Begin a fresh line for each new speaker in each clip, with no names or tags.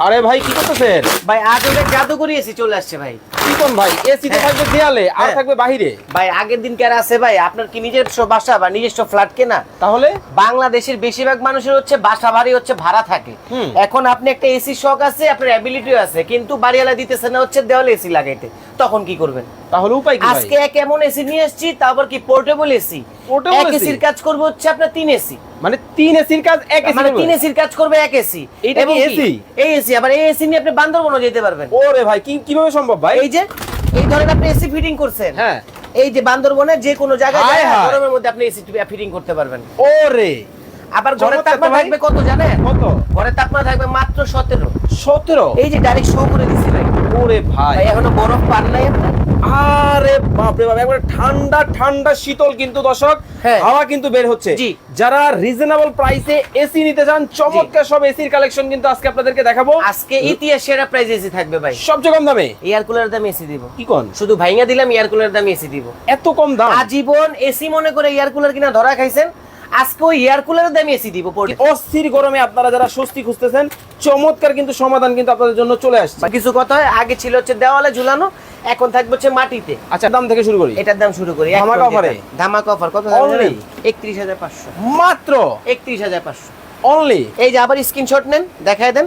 আরে ভাই কি করতেছেন?
ভাই আজ ওটা জাদুকরি এসি চলে আসছে ভাই।
কি কোন ভাই, এসি তো থাকবে দেয়ালে আর থাকবে বাহিরে।
ভাই আগের দিন কেন আছে ভাই, আপনার কি নিজস্ব বাসা বা নিজস্ব ফ্ল্যাট কেনা?
তাহলে
বাংলাদেশের বেশিরভাগ মানুষের হচ্ছে বাসা বাড়ি হচ্ছে ভাড়া থাকে। এখন আপনি একটা এসি শখ আছে, আপনার অ্যাবিলিটিও আছে, কিন্তু বাড়িওয়ালা দিতেছে না হচ্ছে দেওয়ালে এসি লাগাইতে, তখন কি করবেন?
তাহলে উপায় কি ভাই?
আজকে এক এমন এসি নিয়ে এসেছি, তারপর কি পোর্টেবল এসি।
পোর্টেবল
এক এসির কাজ করবে হচ্ছে আপনার 3 এসি,
মানে 3 এসির কাজ এক এসি,
মানে 3 এসির কাজ করবে এক এসি।
এটা কি এসি?
এই এসি আবার এই এসি নিয়ে আপনি বান্দরবনও যেতে পারবেন।
ওরে ভাই কিভাবে সম্ভব ভাই?
এই যে এই ধরেন আপনি এসি ফিটিং করছেন,
হ্যাঁ,
এই যে বান্দরবনের যে কোনো জায়গায়
হায় হায়।
গরমের মধ্যে আপনি এসি ফিটিং করতে পারবেন।
ওরে
আবার ঘরের
চমৎকার তো
তাপমাত্রা
ভাই।
থাকবে কত জানেন?
কত?
ঘরের তাপমাত্রা থাকবে মাত্র 17।
17?
এই যে ডাইরেক্ট শো করে দিছি ভাই।
ওরে ভাই,
ভাই এখনো বরফ পান নাই আপনি?
আরে বাপ রে বাপ, একবারে ঠান্ডা ঠান্ডা শীতল কিন্তু দর্শক,
হ্যাঁ।
হাওয়া কিন্তু বের হচ্ছে।
জি।
যারা রিজনেবল প্রাইসে এসি নিতে চান, চমৎকার সব এসির কালেকশন কিন্তু আজকে আপনাদেরকে দেখাবো।
আজকে ইতিহাস সেরা প্রাইস এসি থাকবে ভাই।
সবচেয়ে কম দামে
এয়ার কুলার দামে এসি দিব।
কি কোন?
শুধু ভাইঙ্গা দিলাম, এয়ার কুলার দামে এসি দিব।
এত কম দাম?
আজীবন এসি মনে করে এয়ার কুলার কিনা ধরা খাইছেন, আজকে ওই এয়ার কুলারের দামে এসি দিব।
অস্থির গরমে আপনারা যারা স্বস্তি খুঁজতেছেন, চমৎকার কিন্তু সমাধান কিন্তু আপনাদের জন্য চলে আসছে।
কিছু কথা হয়, আগে ছিল হচ্ছে দেওয়ালে ঝুলানো, এখন থাকবে হচ্ছে মাটিতে।
আচ্ছা, দাম থেকে শুরু করি।
এটার দাম শুরু করি
ধামাকা অফারে।
ধামাকা অফার কত?
Only
31,500
মাত্র।
31,500
অনলি।
এই যে আবার স্ক্রিনশট নেন, দেখায় দেন।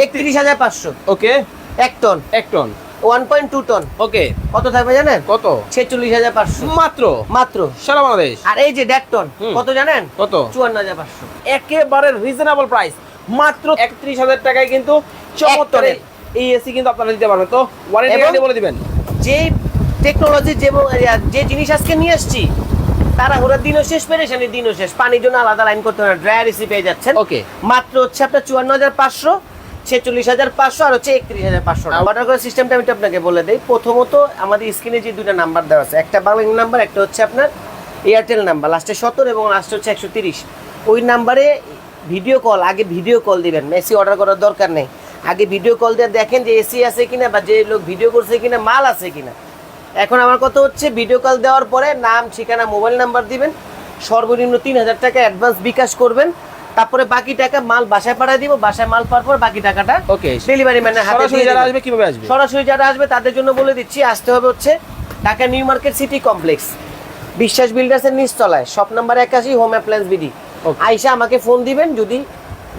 31,500
ওকে,
1 টন,
1 টন।
1.2 টন।
ওকে,
কত থাকবে জানেন?
কত?
46,500
মাত্র।
মাত্র।
সারা বাংলাদেশ।
আর এই যে 1.5 টন কত জানেন?
কত?
54,500।
একেবারে রিজনেবল প্রাইস, মাত্র 31,000 টাকায় কিন্তু চমৎকার
টনের।
এই এসি কিন্তু আপনারা দিতে পারবেন। তো ওয়ারেন্টি
এবং
গ্যারান্টি বলে দিবেন।
যে টেকনোলজি যে জিনিস আজকে নিয়ে আসছি, তারা ওরা দিনও শেষ, পেরেশানি দিনও শেষ। পানির জন্য আলাদা লাইন করতে হবে না, ড্রায়ার এসি পেয়ে যাচ্ছেন।
ওকে,
মাত্র হচ্ছে আপনার 54,500, 46,500 আর হচ্ছে 31,500। অর্ডার করার সিস্টেমটা আমি আপনাকে বলে দেই। প্রথমত আমাদের স্ক্রিনে যে দুইটা নাম্বার দেওয়া আছে, একটা বাংলা নাম্বার, একটা হচ্ছে আপনার এয়ারটেল নাম্বার, লাস্টে 17 এবং লাস্টে হচ্ছে 130। ওই নাম্বারে ভিডিও কল, আগে ভিডিও কল দিবেন, এসি অর্ডার করার দরকার নেই। আগে ভিডিও কল দিয়ে দেখেন যে এসি আছে কিনা, বা যে লোক ভিডিও করছে কিনা, মাল আছে কিনা। এখন আমার কথা হচ্ছে ভিডিও কল দেওয়ার পরে নাম, ঠিকানা, মোবাইল নাম্বার দিবেন, সর্বনিম্ন 3,000 টাকা অ্যাডভান্স বিকাশ করবেন, তারপরে বাকি টাকা মাল বাসায় পাঠিয়ে দিব। বাসায় মাল পাওয়ার পর বাকি টাকাটা
ওকে,
ডেলিভারি ম্যানের হাতে
সরাসরি
দিয়ে
যারা
দিবেন।
আসবে কিভাবে আসবে?
সরাসরি যারা আসবে তাদের জন্য বলে দিচ্ছি, আসতে হবে হচ্ছে Dhaka new market city complex, বিশ্বাস বিল্ডার্সের নিচতলায়, shop number 81, home appliance BD. আইসা আমাকে ফোন দিবেন, যদি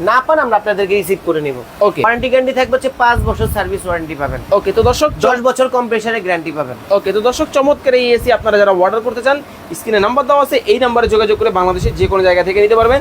না পান আমরা আপনাদেরকে রিসিভ করে নিব।
ওকে,
ওয়ারেন্টি গ্যারান্টি থাকবে হচ্ছে 5 বছর সার্ভিস ওয়ারেন্টি পাবেন।
ওকে। তো দর্শক
10 বছর কম্প্রেসারের গ্যারান্টি পাবেন।
ওকে, তো দর্শক চমৎকার এই এসি আপনারা যারা অর্ডার করতে চান, স্ক্রিনে নাম্বার দেওয়া আছে, এই নাম্বারে যোগাযোগ করে বাংলাদেশের যে কোনো জায়গা থেকে নিতে পারবেন।